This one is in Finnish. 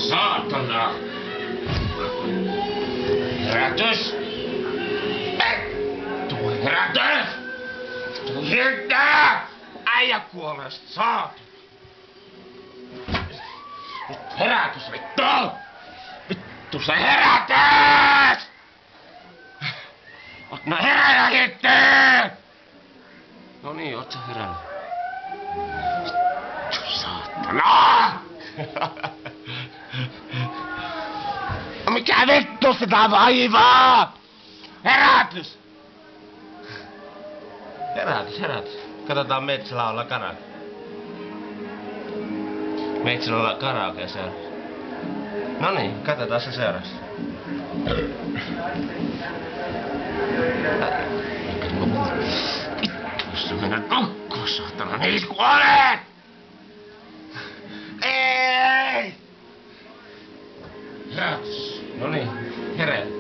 Saatana! Herätys! Tuu herätys! Tuu hirttää! Äijä kuolee, saatana! Nyt herätys, vittu! Vittu se herätys! Oot nää heräillä hittiin! No niin, oot sä herännyt? Saatana! No mikä vittu sitä vaivaa? Herätys! Herätys. Katsotaan Metsällä olla karaoke. Metsällä olla karaoke seuraavaksi. Noniin, katsotaan se seuraavaksi. Jos se mennä nukkuun, saatana, niin kuolet! Ei! Herätys. Noniin, hereillä.